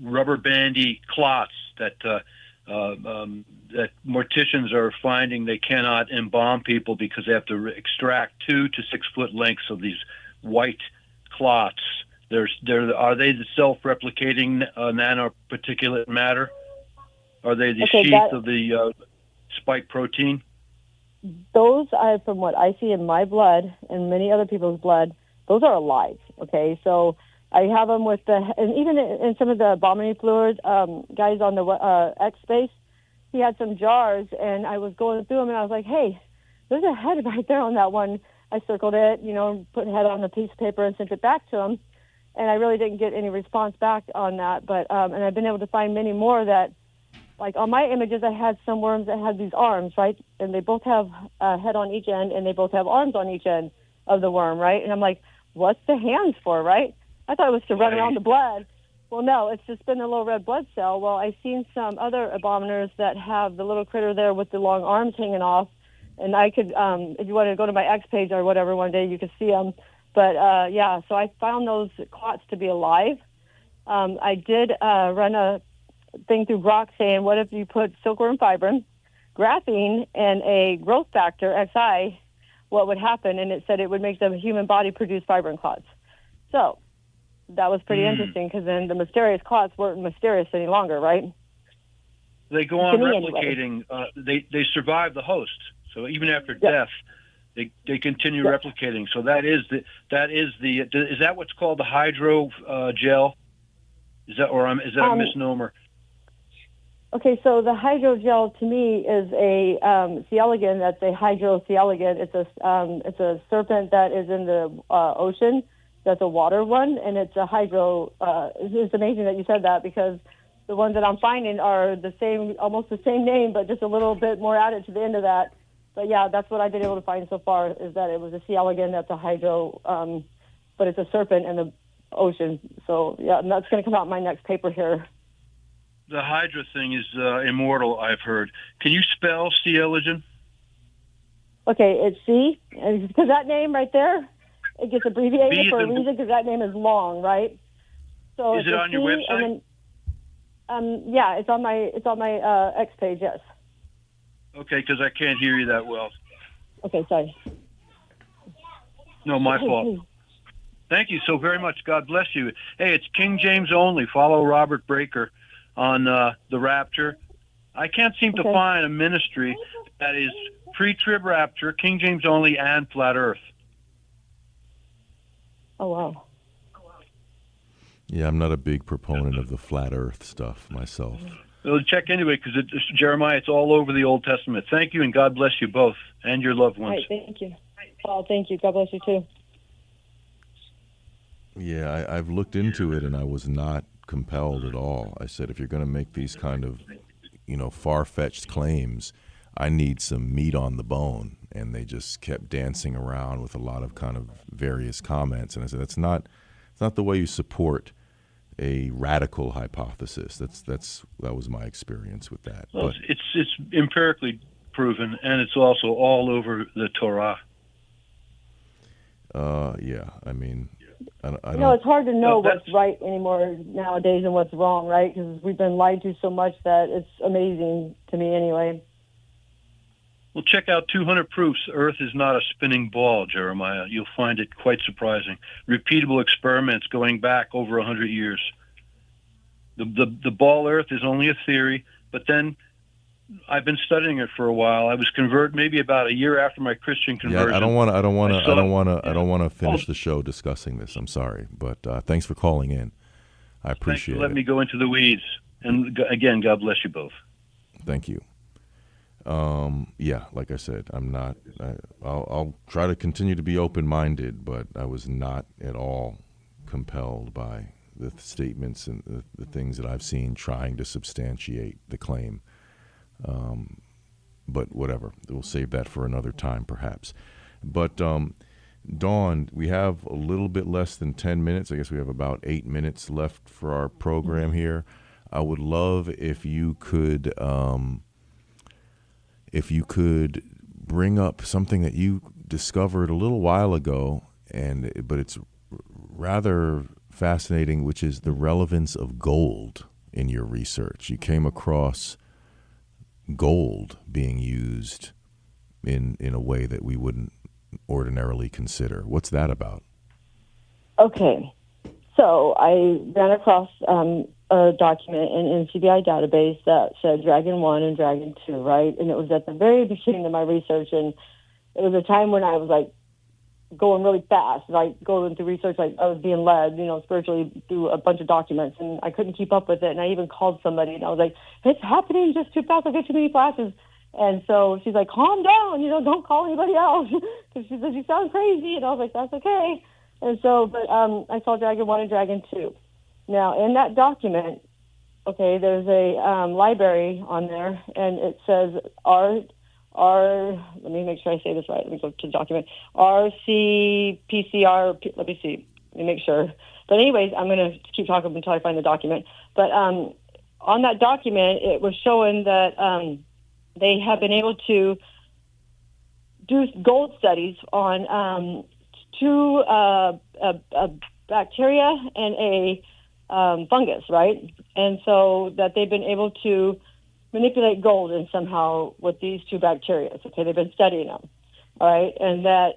rubber bandy clots that morticians are finding they cannot embalm people because they have to extract 2 to 6 foot lengths of these white clots. Are they the self-replicating nanoparticulate matter? Are they the sheath of the spike protein? Those are, from what I see in my blood and many other people's blood, those are alive. Okay, so I have them with and even in some of the vomiting fluid guys on the X space, he had some jars, and I was going through them, and I was like, hey, there's a head right there on that one. I circled it, put a head on a piece of paper and sent it back to him, and I really didn't get any response back on that. But and I've been able to find many more that, like on my images, I had some worms that had these arms, right, and they both have a head on each end, and they both have arms on each end of the worm, right? And I'm like, what's the hands for, right? I thought it was to run around the blood. Well, no, it's just been a little red blood cell. Well, I've seen some other abominers that have the little critter there with the long arms hanging off, and I could, if you want to go to my X page or whatever one day, you could see them. But yeah, so I found those clots to be alive. I did run a thing through Grok saying, what if you put silkworm fibrin, graphene, and a growth factor, XI, what would happen? And it said it would make the human body produce fibrin clots. So that was pretty interesting, because then the mysterious clots weren't mysterious any longer, right? They go on replicating. Anyway. They survive the host. So even after death, they continue replicating. So is that what's called the hydro gel? Is that a misnomer? Okay, so the hydrogel to me is a C. elegans. That's a hydro C. elegans. It's a serpent that is in the ocean. That's a water one, and it's a hydro. It's amazing that you said that, because the ones that I'm finding are the same, almost the same name, but just a little bit more added to the end of that. But yeah, that's what I've been able to find so far, is that it was a C. elegans. That's a hydro, but it's a serpent in the ocean. So yeah, and that's going to come out in my next paper here. The Hydra thing is immortal, I've heard. Can you spell C. elegans? Okay, it's C, because that name right there, it gets abbreviated for a reason, because that name is long, right? So is it on your website? And then, yeah, it's on my X page. Yes. Okay, because I can't hear you that well. Okay, sorry. No, my fault. Thank you so very much. God bless you. Hey, it's King James only. Follow Robert Breaker on the Rapture. I can't seem to find a ministry that is pre-trib rapture, King James only, and flat Earth. Oh, wow. Yeah, I'm not a big proponent of the flat Earth stuff myself. Well, check anyway, because Jeremiah, it's all over the Old Testament. Thank you, and God bless you both and your loved ones. All right, thank you. Oh, thank you. God bless you too. Yeah, I've looked into it, and I was not compelled at all. I said, if you're going to make these kind of, far-fetched claims, I need some meat on the bone. And they just kept dancing around with a lot of kind of various comments. And I said, it's not the way you support a radical hypothesis. That was my experience with that. Well, it's empirically proven, and it's also all over the Torah. Yeah, I mean, I don't. It's hard to know what's right anymore nowadays and what's wrong, right? Because we've been lied to so much that it's amazing to me anyway. Well, check out 200 Proofs. Earth is not a spinning ball, Jeremiah. You'll find it quite surprising. Repeatable experiments going back over 100 years. The ball Earth is only a theory, but then I've been studying it for a while. I was converted maybe about a year after my Christian conversion. Yeah, I don't want to finish the show discussing this. I'm sorry, but thanks for calling in. I appreciate it. Let me go into the weeds. And again, God bless you both. Thank you. Yeah, like I said, I'll try to continue to be open-minded, but I was not at all compelled by the statements and the things that I've seen trying to substantiate the claim. But whatever, we'll save that for another time perhaps. But Dawn, we have a little bit less than 10 minutes. I guess we have about 8 minutes left for our program here. I would love if you could bring up something that you discovered a little while ago, but it's rather fascinating, which is the relevance of gold in your research. You came across gold being used in a way that we wouldn't ordinarily consider. What's that about? Okay, so I ran across a document in NCBI database that said Dragon 1 and Dragon 2, right? And it was at the very beginning of my research, and it was a time when I was like going really fast, like going through research, like I was being led, spiritually through a bunch of documents, and I couldn't keep up with it. And I even called somebody, and I was like, "It's happening just too fast. I get too many flashes." And so she's like, "Calm down, don't call anybody else," because she said, "You sound crazy." And I was like, "That's okay." And so, but I saw Dragon 1 and Dragon 2. Now, in that document, okay, there's a library on there, and it says let me make sure I say this right. Let me go to the document. RCPCR, let me see. Let me make sure. But anyways, I'm going to keep talking until I find the document. But on that document, it was showing that they have been able to do gold studies on two a bacteria and a fungus, right? And so that they've been able to manipulate gold in somehow with these two bacteria. Okay, they've been studying them, all right, and that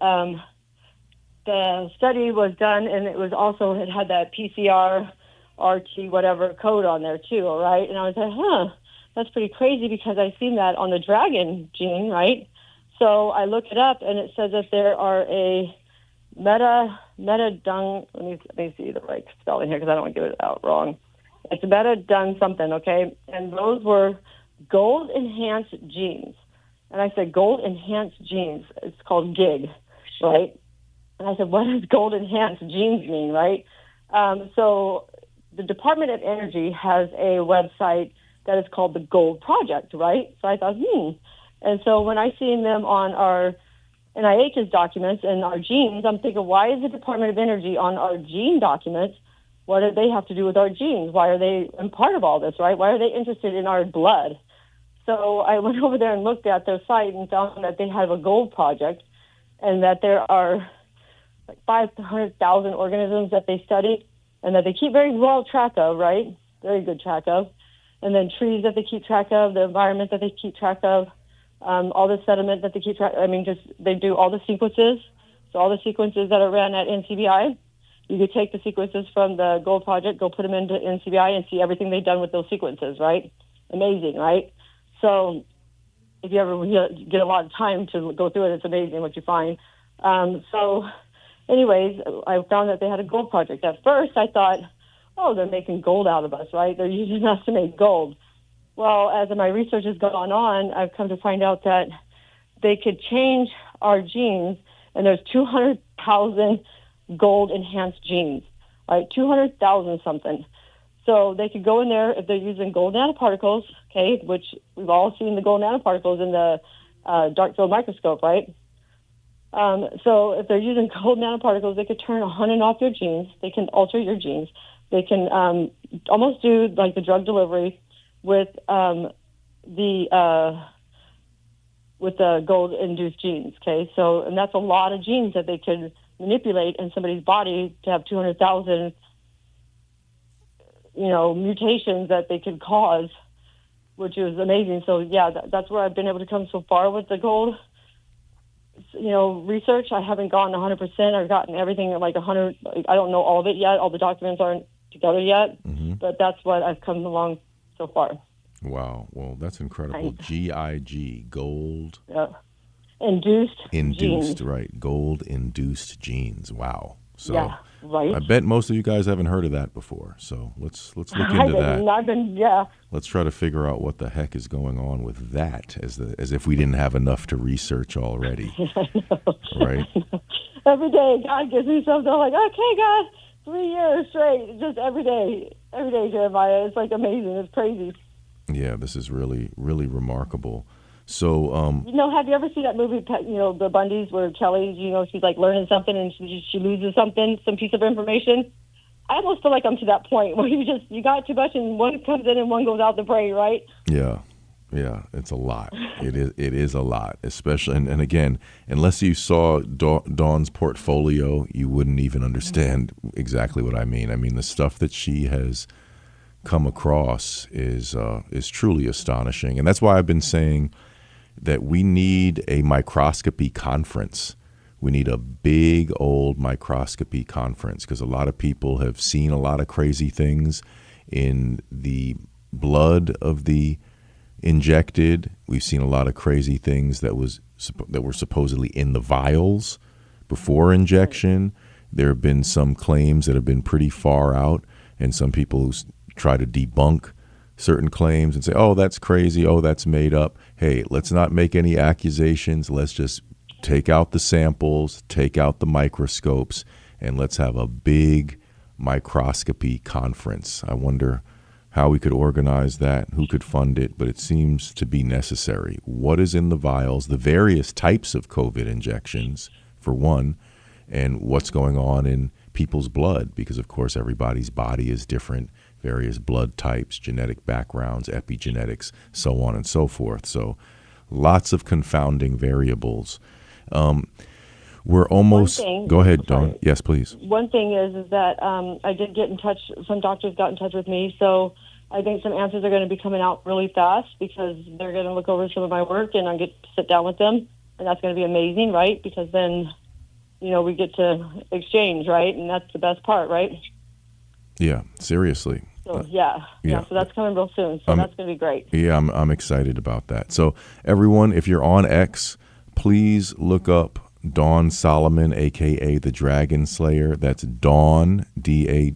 the study was done, and it was also it had that PCR, RT, whatever code on there too, all right. And I was like, that's pretty crazy because I've seen that on the dragon gene, right? So I looked it up, and it says that there are a metadung. Let me see the right spelling here because I don't want to get it out wrong. It's metadung something, okay? And those were gold enhanced genes. And I said, gold enhanced genes. It's called GIG, right? And I said, what does gold enhanced genes mean, right? So the Department of Energy has a website that is called the Gold Project, right? So I thought, And so when I seen them on our NIH's documents and our genes, I'm thinking, why is the Department of Energy on our gene documents? What do they have to do with our genes? Why are they a part of all this, right? Why are they interested in our blood? So I went over there and looked at their site and found that they have a gold project and that there are like 500,000 organisms that they study and that they keep very well track of, right? Very good track of. And then trees that they keep track of, the environment that they keep track of, all the sediment that they keep track. I mean, they do all the sequences. So all the sequences that are ran at NCBI, you could take the sequences from the Gold Project, go put them into NCBI, and see everything they've done with those sequences. Right? Amazing, right? So if you ever get a lot of time to go through it, it's amazing what you find. So, anyways, I found that they had a Gold Project. At first, I thought, oh, they're making gold out of us, right? They're using us to make gold. Well, as my research has gone on, I've come to find out that they could change our genes, and there's 200,000 gold-enhanced genes, right? 200,000 something. So they could go in there if they're using gold nanoparticles, okay, which we've all seen the gold nanoparticles in the dark field microscope, right? So if they're using gold nanoparticles, they could turn on and off your genes. They can alter your genes. They can almost do like the drug delivery with the gold-induced genes, okay? So, and that's a lot of genes that they could manipulate in somebody's body to have 200,000, mutations that they could cause, which is amazing. So, yeah, that's where I've been able to come so far with the gold, research. I haven't gone 100%. I've gotten everything at like 100. I don't know all of it yet. All the documents aren't together yet, but that's what I've come along so far. Wow. Well, that's incredible. GIG, gold. Yeah. Induced genes. Right. Gold-induced genes. Wow. So yeah, right. I bet most of you guys haven't heard of that before. So let's look into that. Let's try to figure out what the heck is going on with that, as if we didn't have enough to research already. I know. Right? Every day, God gives me something. I'm like, okay, God, 3 years straight, just every day, Jeremiah. It's like amazing. It's crazy. Yeah, this is really, really remarkable. So, have you ever seen that movie, the Bundys, where Kelly, she's like learning something and she loses something, some piece of information? I almost feel like I'm to that point where you got too much and one comes in and one goes out the brain, right? Yeah, it's a lot. It is a lot, especially, and again, unless you saw Dawn's portfolio, you wouldn't even understand exactly what I mean. I mean, the stuff that she has come across is truly astonishing, and that's why I've been saying that we need a microscopy conference. We need a big old microscopy conference because a lot of people have seen a lot of crazy things in the blood of the injected. We've seen a lot of crazy things that were supposedly in the vials before injection. There have been some claims that have been pretty far out, and some people who try to debunk certain claims and say, oh, that's crazy, oh, that's made up. Hey, let's not make any accusations. Let's just take out the samples, take out the microscopes, and let's have a big microscopy conference. I wonder how we could organize that, who could fund it, but it seems to be necessary. What is in the vials, the various types of COVID injections, for one, and what's going on in people's blood, because of course everybody's body is different, various blood types, genetic backgrounds, epigenetics, so on and so forth. So lots of confounding variables. We're almost. Go ahead, Dawn. Yes, please. One thing is that I did get in touch. Some doctors got in touch with me, so I think some answers are going to be coming out really fast because they're going to look over some of my work, and I get to sit down with them, and that's going to be amazing, right? Because then, we get to exchange, right? And that's the best part, right? Yeah, seriously. So yeah. So that's coming real soon. So that's going to be great. Yeah, I'm excited about that. So everyone, if you're on X, please look up Dawn Solomon, a.k.a. the Dragon Slayer. That's Dawn, DAWNSOL,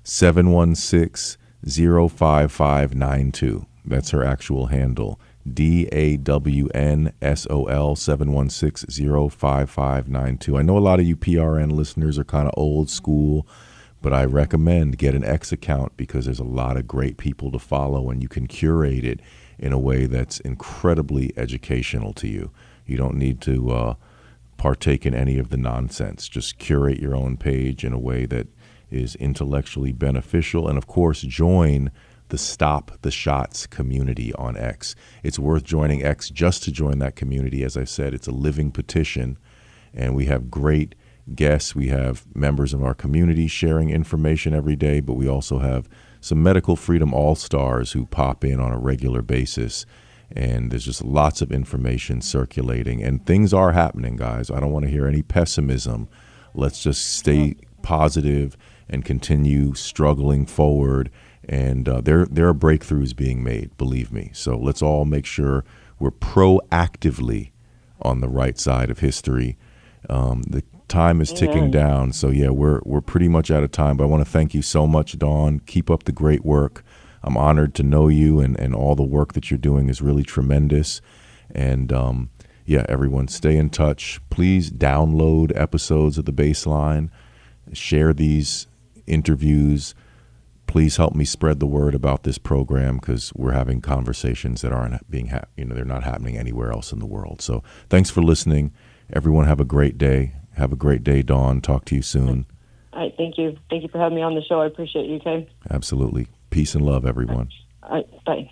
716-05592. That's her actual handle. DAWNSOL 716-05592. I know a lot of you PRN listeners are kind of old school, but I recommend get an X account because there's a lot of great people to follow and you can curate it in a way that's incredibly educational to you. You don't need to partake in any of the nonsense. Just curate your own page in a way that is intellectually beneficial. And of course, join the Stop the Shots community on X. It's worth joining X just to join that community. As I said, it's a living petition, and we have great guests. We have members of our community sharing information every day, but we also have some medical freedom all-stars who pop in on a regular basis, and there's just lots of information circulating, and things are happening, guys. I don't want to hear any pessimism. Let's just stay positive and continue struggling forward. And there are breakthroughs being made, believe me. So let's all make sure we're proactively on the right side of history. The time is ticking down. So yeah, we're pretty much out of time. But I want to thank you so much, Dawn. Keep up the great work. I'm honored to know you, and all the work that you're doing is really tremendous. And yeah, everyone, stay in touch. Please download episodes of The Bassline. Share these interviews. Please help me spread the word about this program because we're having conversations that aren't being, they're not happening anywhere else in the world. So thanks for listening. Everyone have a great day. Have a great day, Dawn. Talk to you soon. All right. Thank you. Thank you for having me on the show. I appreciate you, okay? Absolutely. Peace and love, everyone. All right. Bye.